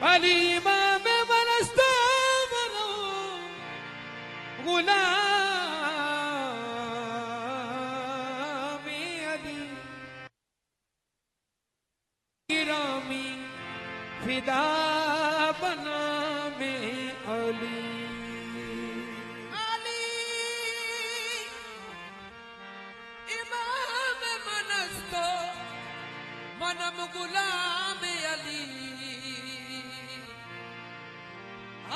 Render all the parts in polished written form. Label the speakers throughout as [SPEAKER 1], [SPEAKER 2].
[SPEAKER 1] अली इमाम मनस्ता बनो गुलामी अली गिरामी फिदा बना में अली
[SPEAKER 2] अली इमाम मनस्तो मनम गुलाम अली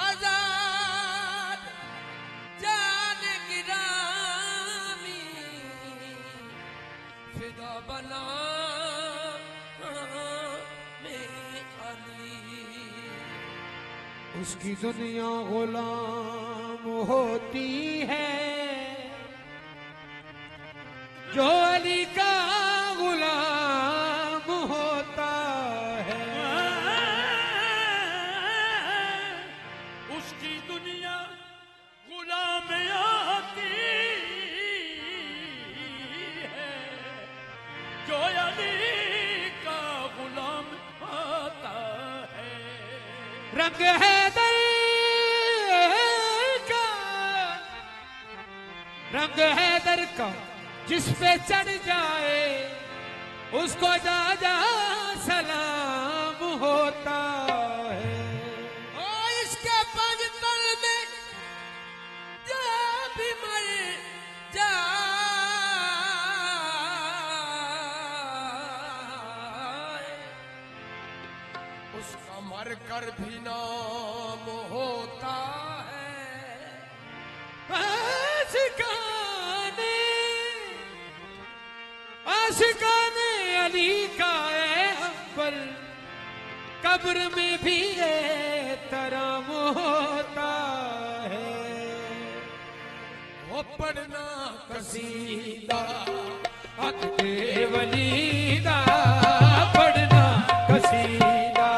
[SPEAKER 2] आजाद जान गिरामी फिदा बना में अली।
[SPEAKER 1] उसकी दुनिया गुलाम होती है जो अली का गुलाम होता है।
[SPEAKER 3] उसकी दुनिया गुलाम आती है जो अली का गुलाम आता है।
[SPEAKER 1] रंग हैदर का, रंग हैदर का जिस पे चढ़ जाए उसको जा जा सलाम होता है।
[SPEAKER 2] ओ इसके पंजतल में जा भी मर जाए उसका मर कर भी नाम होता है।
[SPEAKER 1] आशिकाने आशिकाने अली का अकबर कब्र में भी एहतराम होता है।
[SPEAKER 2] वो पढ़ना कसीदा
[SPEAKER 1] अक़दे वलीदा पढ़ना कसीदा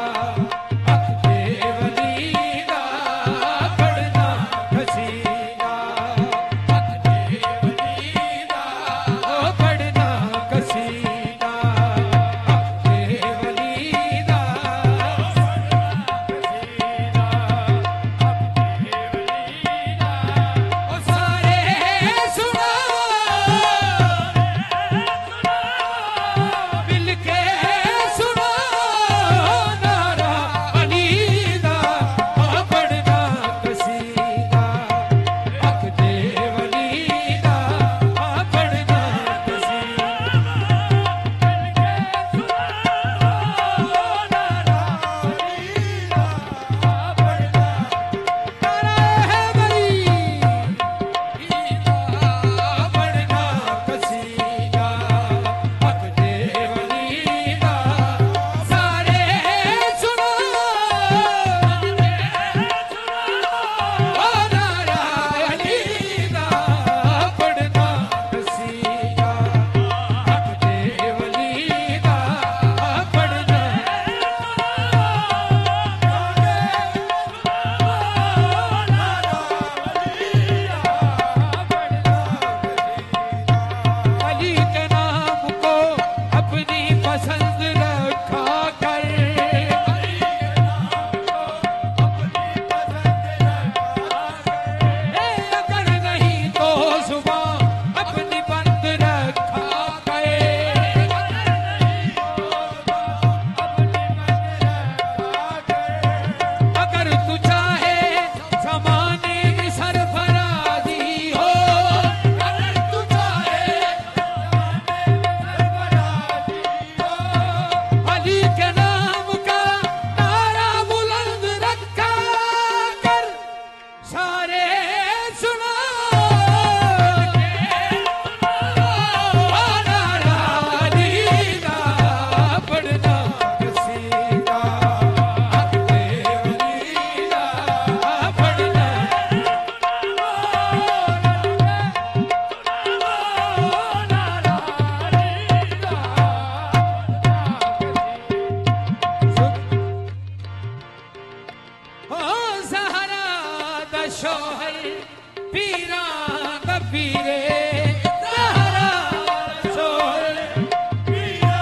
[SPEAKER 1] अक़दे वलीदा पढ़ना कसीदा अक़दे वलीदा ओ पढ़ना कसीदा अक़दे वलीदा ओ सारे सुनो मिलके सुनो शोहर पीरा दा पीरे ज़हरा शोहर पीरा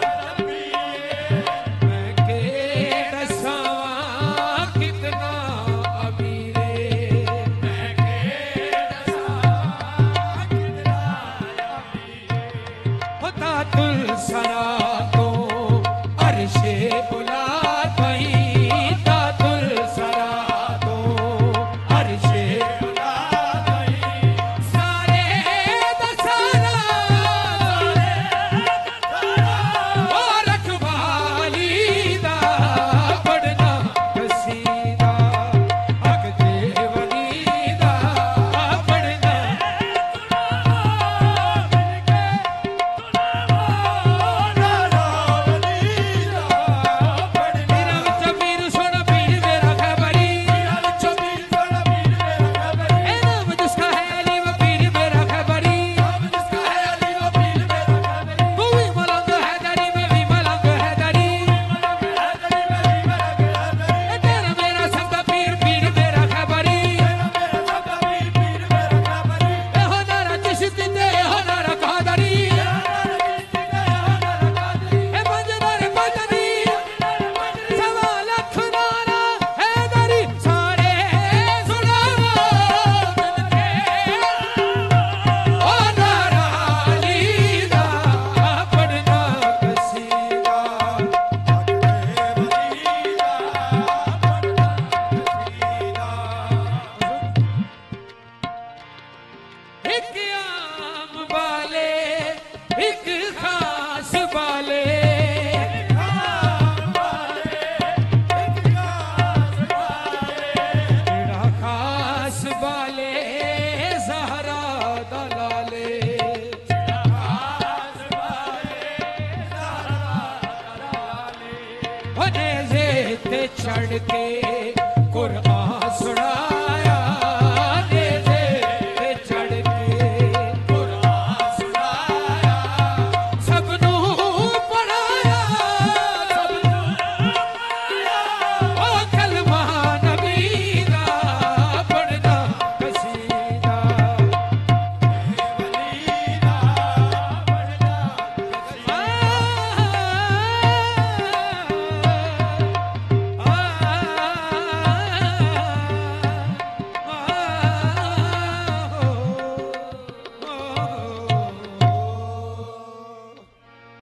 [SPEAKER 1] दा पीरे मैं के दसावां कितना अमीरे मैं के दसावां कितना अमीरे होता तुल सरा तो अर्शे बुला चढ़ के